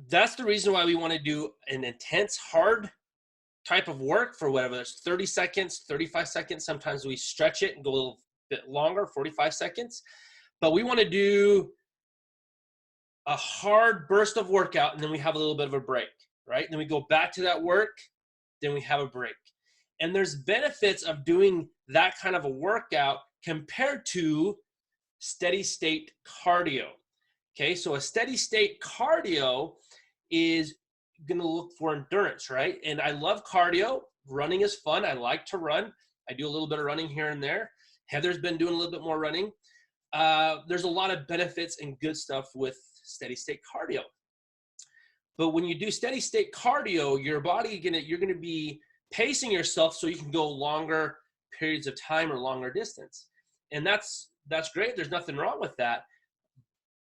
that's the reason why we want to do an intense, hard type of work for whatever. It's 30 seconds, 35 seconds. Sometimes we stretch it and go a little bit longer, 45 seconds. But we want to do a hard burst of workout, and then we have a little bit of a break, right? And then we go back to that work, then we have a break. And there's benefits of doing that kind of a workout compared to steady state cardio. Okay, so a steady state cardio is going to look for endurance, right? And I love cardio. Running is fun. I like to run. I do a little bit of running here and there. Heather's been doing a little bit more running. There's a lot of benefits and good stuff with steady state cardio. But when you do steady state cardio, your body you're gonna be pacing yourself so you can go longer periods of time or longer distance. And that's great. There's nothing wrong with that.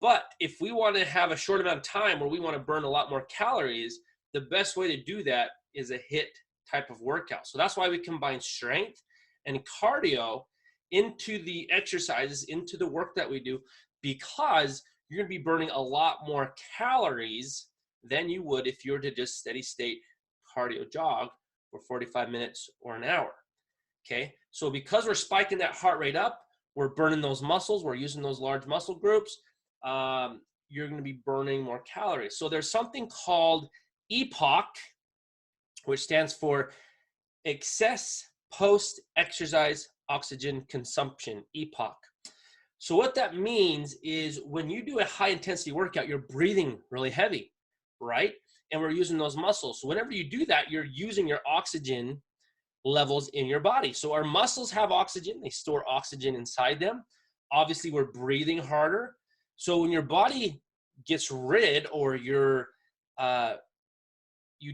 But if we want to have a short amount of time where we want to burn a lot more calories, the best way to do that is a HIIT type of workout. So that's why we combine strength and cardio into the exercises, into the work that we do, because you're going to be burning a lot more calories than you would if you were to just steady state cardio jog for 45 minutes or an hour. Okay, so because we're spiking that heart rate up, we're burning those muscles, we're using those large muscle groups, you're going to be burning more calories. So there's something called EPOC, which stands for excess post-exercise oxygen consumption, EPOC. So what that means is when you do a high intensity workout, you're breathing really heavy, right? And we're using those muscles. So whenever you do that, you're using your oxygen levels in your body. So our muscles have oxygen. They store oxygen inside them. Obviously, we're breathing harder. So when your body gets rid, or you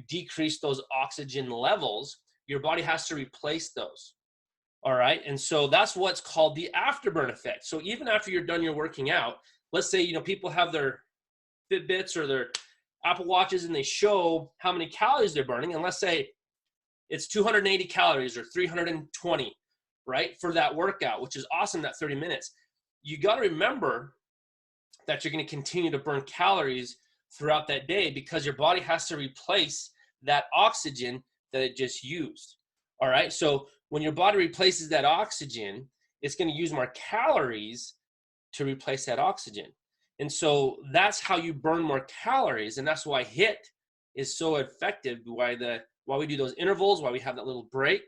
decrease those oxygen levels, your body has to replace those. All right. And so that's what's called the afterburn effect. So even after you're done your working out, let's say, people have their Fitbits or their Apple Watches and they show how many calories they're burning. And let's say it's 280 calories or 320, right, for that workout, which is awesome, that 30 minutes. You got to remember that you're going to continue to burn calories throughout that day because your body has to replace that oxygen that it just used. All right. So when your body replaces that oxygen, it's going to use more calories to replace that oxygen. And so that's how you burn more calories. And that's why HIIT is so effective, why we do those intervals, why we have that little break.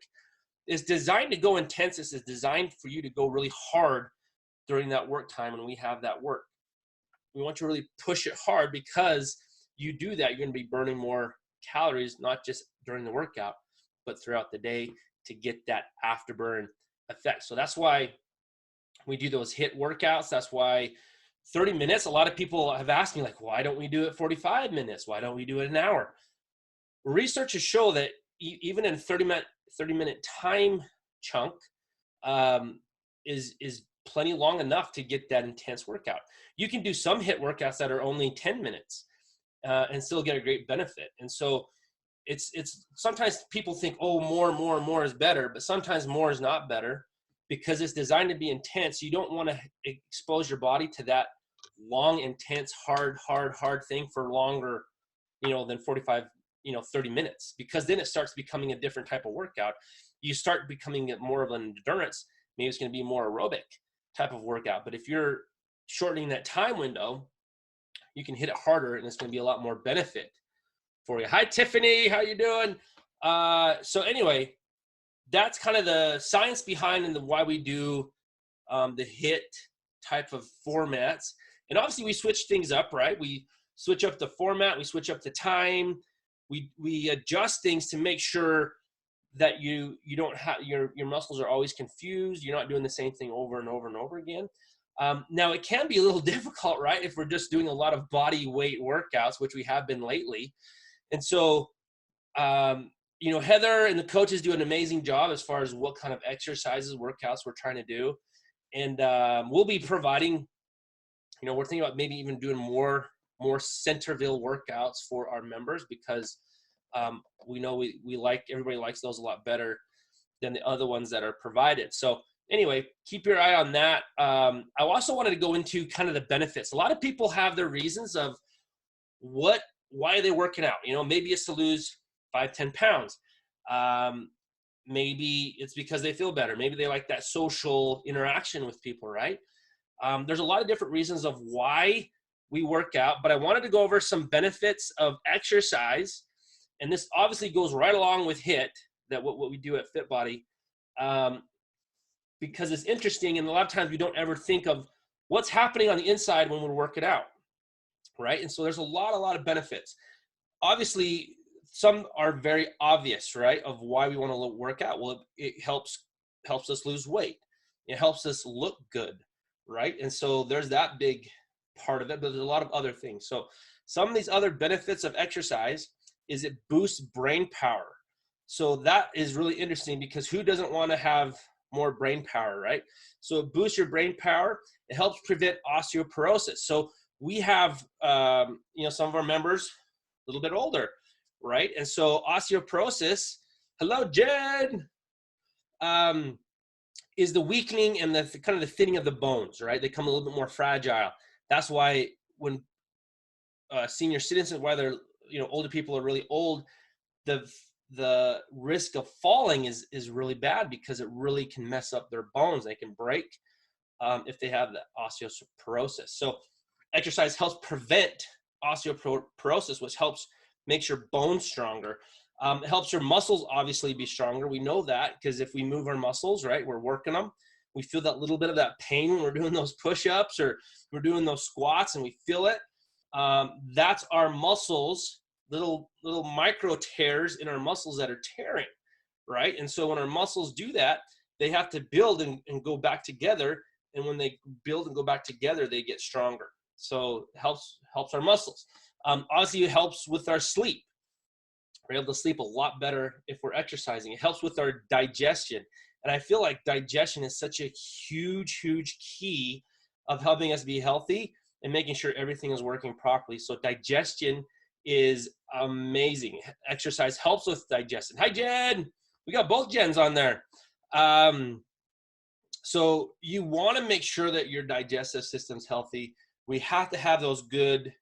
It's designed to go intense. It's designed for you to go really hard during that work time when we have that work. We want you to really push it hard because you do that, you're going to be burning more calories, not just during the workout, but throughout the day to get that afterburn effect. So that's why we do those HIIT workouts. That's why 30 minutes, a lot of people have asked me, like, why don't we do it 45 minutes? Why don't we do it an hour? Researchers show that even in a 30-minute time chunk is plenty long enough to get that intense workout. You can do some HIIT workouts that are only 10 minutes and still get a great benefit. And so it's sometimes people think, oh, more is better, but sometimes more is not better because it's designed to be intense. You don't want to expose your body to that long, intense, hard thing for longer, than 45, 30 minutes, because then it starts becoming a different type of workout. You start becoming more of an endurance. Maybe it's going to be more aerobic type of workout. But if you're shortening that time window, you can hit it harder and it's going to be a lot more benefit for you. Hi, Tiffany. How you doing? So anyway, that's kind of the science behind and why we do the HIIT type of formats. And obviously we switch things up, right? We switch up the format. We switch up the time. We adjust things to make sure that you don't have your muscles are always confused. You're not doing the same thing over and over and over again. Now it can be a little difficult, right? If we're just doing a lot of body weight workouts, which we have been lately. And so, Heather and the coaches do an amazing job as far as what kind of exercises, workouts we're trying to do. And we'll be providing, we're thinking about maybe even doing more Centerville workouts for our members because we know everybody likes those a lot better than the other ones that are provided. So anyway, keep your eye on that. I also wanted to go into kind of the benefits. A lot of people have their reasons of what why are they working out? You know, maybe it's to lose 5-10 pounds. Maybe it's because they feel better. Maybe they like that social interaction with people, right? There's a lot of different reasons of why we work out, but I wanted to go over some benefits of exercise. And this obviously goes right along with HIIT, that what we do at FitBody, because it's interesting. And a lot of times we don't ever think of what's happening on the inside when we're working out, right? And so there's a lot of benefits. Obviously, some are very obvious, right, of why we want to work out. Well, it helps us lose weight. It helps us look good, right? And so there's that big part of it, but there's a lot of other things. So some of these other benefits of exercise is it boosts brain power. So that is really interesting, because who doesn't want to have more brain power, right? So it boosts your brain power. It helps prevent osteoporosis. So we have, some of our members a little bit older, right? And so osteoporosis, hello, Jen, is the weakening and the kind of the thinning of the bones, right? They come a little bit more fragile. That's why when senior citizens, whether older people are really old, the risk of falling is really bad, because it really can mess up their bones. They can break if they have the osteoporosis. So exercise helps prevent osteoporosis, which helps makes your bones stronger. It helps your muscles obviously be stronger. We know that because if we move our muscles, right, we're working them. We feel that little bit of that pain when we're doing those push-ups or we're doing those squats, and we feel it. That's our muscles, little micro tears in our muscles that are tearing, right? And so when our muscles do that, they have to build and go back together. And when they build and go back together, they get stronger. So it helps our muscles. Obviously, it helps with our sleep. We're able to sleep a lot better if we're exercising. It helps with our digestion. And I feel like digestion is such a huge key of helping us be healthy and making sure everything is working properly. So digestion is amazing. Exercise helps with digestion. Hi, Jen. We got both Jens on there. So you want to make sure that your digestive system's healthy. We have to have those good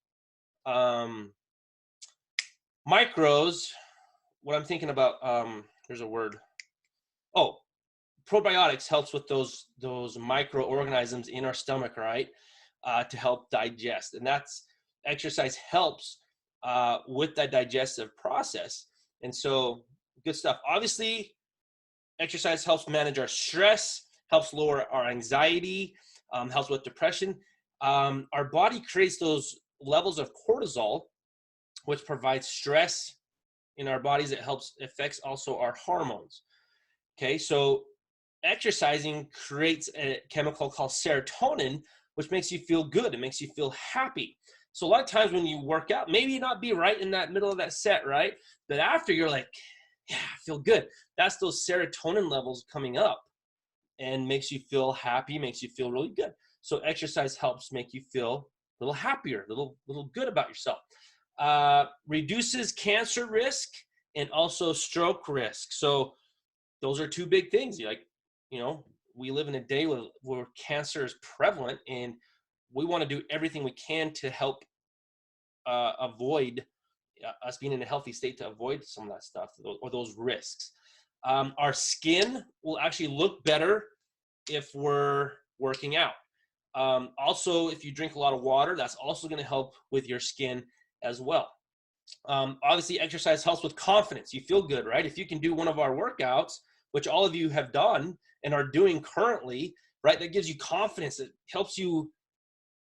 micros. What I'm thinking about, there's a word. Oh, probiotics helps with those microorganisms in our stomach, right? To help digest. And that's exercise helps with that digestive process. And so good stuff. Obviously, exercise helps manage our stress, helps lower our anxiety, helps with depression. Our body creates those levels of cortisol, which provides stress in our bodies. It affects also our hormones. Okay, so exercising creates a chemical called serotonin, which makes you feel good. It makes you feel happy. So a lot of times when you work out, maybe not be right in that middle of that set, right? But after, you're like, yeah, I feel good. That's those serotonin levels coming up and makes you feel happy, makes you feel really good. So exercise helps make you feel a little happier, a little good about yourself. Reduces cancer risk and also stroke risk. So those are two big things. We live in a day where cancer is prevalent, and we want to do everything we can to help avoid us being in a healthy state, to avoid some of that stuff or those risks. Our skin will actually look better if we're working out. Also, if you drink a lot of water, that's also going to help with your skin as well. Obviously, exercise helps with confidence. You feel good, right? If you can do one of our workouts, which all of you have done and are doing currently, right? That gives you confidence. It helps you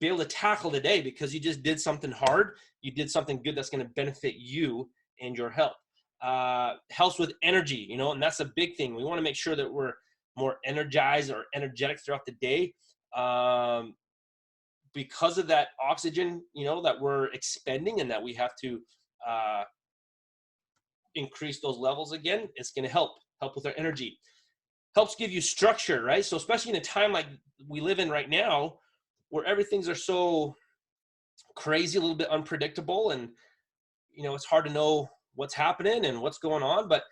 be able to tackle the day because you just did something hard. You did something good that's going to benefit you and your health. Helps with energy, and that's a big thing. We want to make sure that we're more energized or energetic throughout the day. Because of that oxygen, that we're expending and that we have to increase those levels again, it's going to help with our energy. Helps give you structure, right? So especially in a time like we live in right now, where everything's are so crazy, a little bit unpredictable, and it's hard to know what's happening and what's going on, but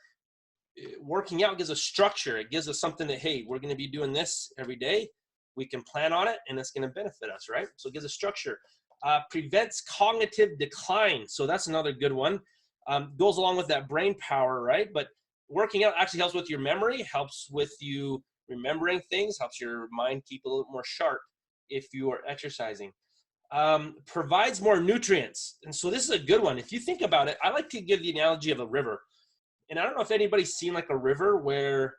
working out gives us structure. It gives us something that, hey, we're going to be doing this every day. We can plan on it and it's going to benefit us, right? So it gives us structure. Prevents cognitive decline. So that's another good one. Goes along with that brain power, right? But working out actually helps with your memory, helps with you remembering things, helps your mind keep a little more sharp if you are exercising. Provides more nutrients. And so this is a good one. If you think about it, I like to give the analogy of a river. And I don't know if anybody's seen like a river where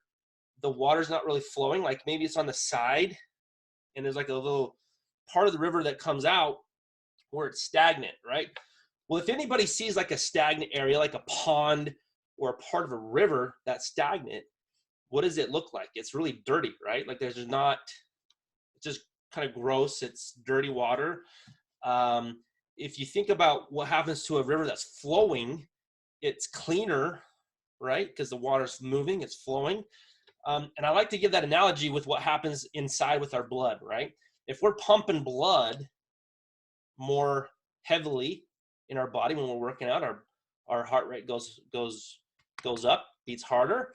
the water's not really flowing, like maybe it's on the side and there's like a little part of the river that comes out where it's stagnant, right? Well, if anybody sees like a stagnant area, like a pond or a part of a river that's stagnant, what does it look like? It's really dirty, right? Like there's not, it's just kind of gross. It's dirty water. If you think about what happens to a river that's flowing, it's cleaner, right? Because the water's moving, it's flowing. And I like to give that analogy with what happens inside with our blood, right? If we're pumping blood more heavily in our body when we're working out, our heart rate goes up, beats harder.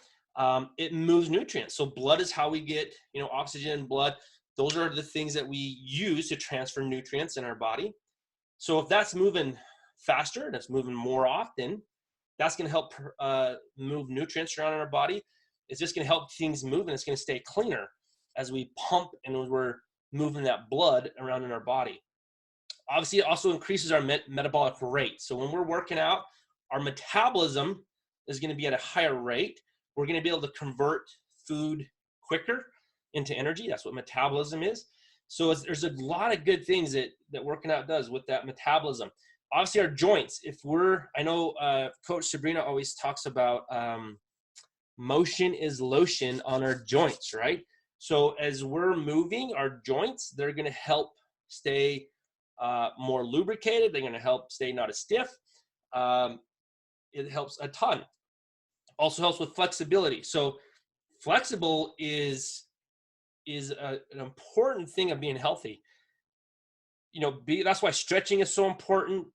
It moves nutrients. So blood is how we get, oxygen, blood. Those are the things that we use to transfer nutrients in our body. So if that's moving faster and it's moving more often, that's going to help move nutrients around in our body. It's just going to help things move, and it's going to stay cleaner as we pump and we're moving that blood around in our body. Obviously, it also increases our metabolic rate. So when we're working out, our metabolism is going to be at a higher rate. We're going to be able to convert food quicker into energy. That's what metabolism is. So there's a lot of good things that working out does with that metabolism. Obviously, our joints. I know Coach Sabrina always talks about motion is lotion on our joints, right? So as we're moving our joints, they're going to help stay more lubricated. They're going to help stay not as stiff. It helps a ton. Also helps with flexibility. So flexible is an important thing of being healthy. That's why stretching is so important.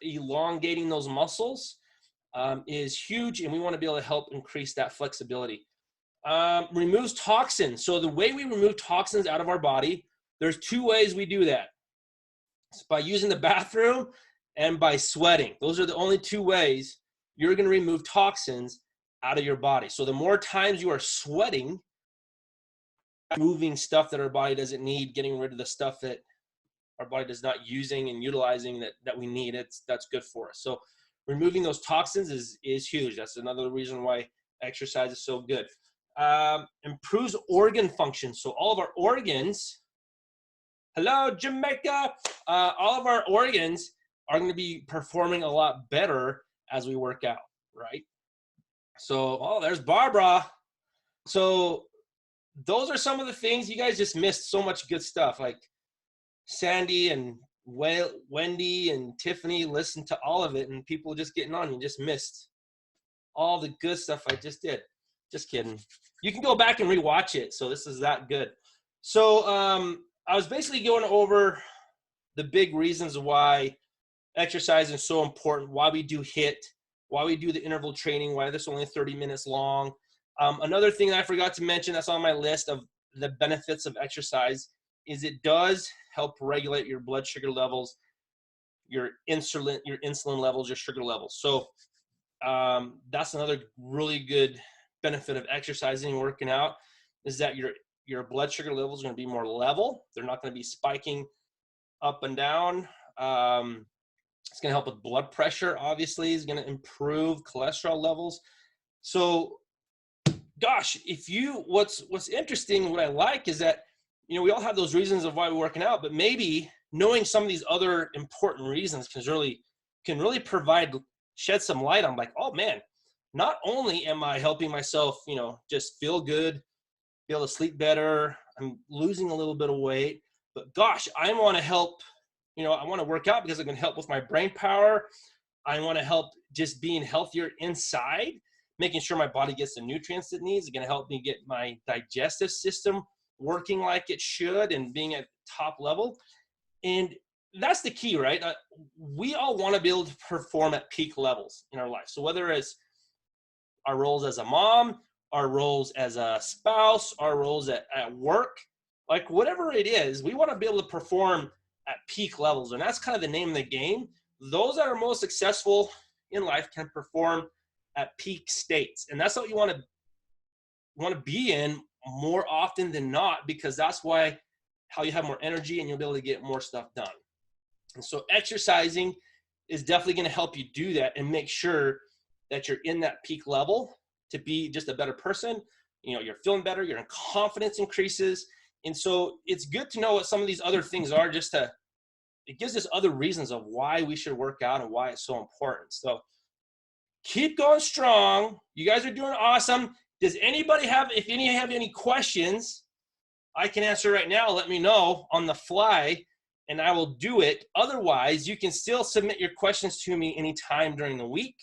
Elongating those muscles is huge, and we want to be able to help increase that flexibility. Removes toxins. So the way we remove toxins out of our body, there's two ways we do that. It's by using the bathroom and by sweating. Those are the only two ways you're going to remove toxins out of your body. So the more times you are sweating, moving stuff that our body doesn't need, getting rid of the stuff that our body is not using and utilizing that we need, that's good for us. So removing those toxins is huge. That's another reason why exercise is so good. Improves organ function. So all of our organs, hello Jamaica, all of our organs are going to be performing a lot better as we work out, right? So, there's Barbara. So those are some of the things. You guys just missed so much good stuff. Like Sandy and Wendy and Tiffany listened to all of it, and people just getting on. You just missed all the good stuff I just did. Just kidding. You can go back and rewatch it. So this is that good. So I was basically going over the big reasons why exercise is so important, why we do HIIT, why we do the interval training, why this only 30 minutes long. Another thing that I forgot to mention that's on my list of the benefits of exercise is it does help regulate your blood sugar levels, your insulin levels, your sugar levels. So that's another really good benefit of exercising and working out, is that your blood sugar levels are going to be more level. They're not going to be spiking up and down. It's going to help with blood pressure, obviously. It's going to improve cholesterol levels. So, gosh, what's interesting, what I like is that, we all have those reasons of why we're working out, but maybe knowing some of these other important reasons can really shed some light on, like, oh man, not only am I helping myself, just feel good, be able to sleep better, I'm losing a little bit of weight, but gosh, I want to help, I want to work out because it can help with my brain power. I want to help just being healthier inside, making sure my body gets the nutrients it needs. It's going to help me get my digestive system working like it should and being at top level. And that's the key, right? We all want to be able to perform at peak levels in our life. So whether it's our roles as a mom, our roles as a spouse, our roles at work, like whatever it is, we want to be able to perform at peak levels. And that's kind of the name of the game. Those that are most successful in life can perform at peak states. And that's what you want to be in more often than not, because that's why how you have more energy and you'll be able to get more stuff done. And so exercising is definitely going to help you do that and make sure that you're in that peak level to be just a better person. You know, you're feeling better, your confidence increases. And so it's good to know what some of these other things are, it gives us other reasons of why we should work out and why it's so important. So keep going strong. You guys are doing awesome. Does anybody have any questions, I can answer right now. Let me know on the fly and I will do it. Otherwise, you can still submit your questions to me anytime during the week.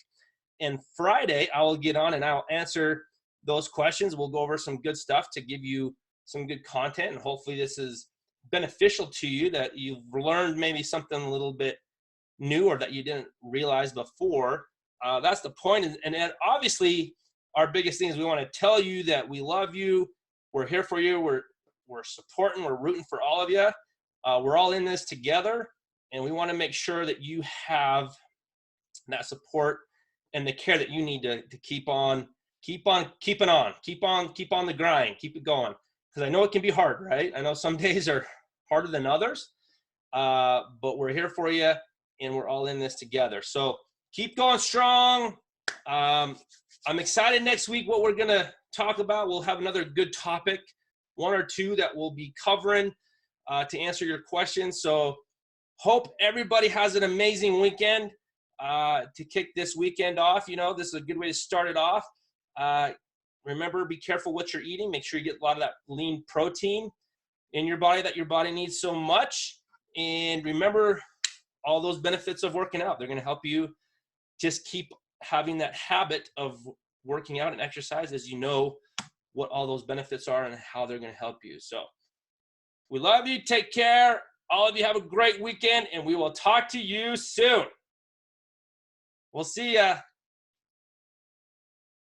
And Friday, I will get on and I'll answer those questions. We'll go over some good stuff to give you some good content. And hopefully this is beneficial to you, that you've learned maybe something a little bit new or that you didn't realize before. That's the point. And obviously, our biggest thing is we want to tell you that we love you. We're here for you. We're supporting. We're rooting for all of you. We're all in this together. And we want to make sure that you have that support and the care that you need to keep on keeping on, keep on the grind, keep it going. Because I know it can be hard, right? I know some days are harder than others, but we're here for you and we're all in this together. So keep going strong. I'm excited next week what we're going to talk about. We'll have another good topic, one or two that we'll be covering to answer your questions. So hope everybody has an amazing weekend to kick this weekend off. You know, this is a good way to start it off. Remember, be careful what you're eating. Make sure you get a lot of that lean protein in your body that your body needs so much. And remember all those benefits of working out. They're going to help you just keep having that habit of working out and exercise, as you know what all those benefits are and how they're going to help you. So we love you. Take care. All of you have a great weekend, and we will talk to you soon. We'll see ya.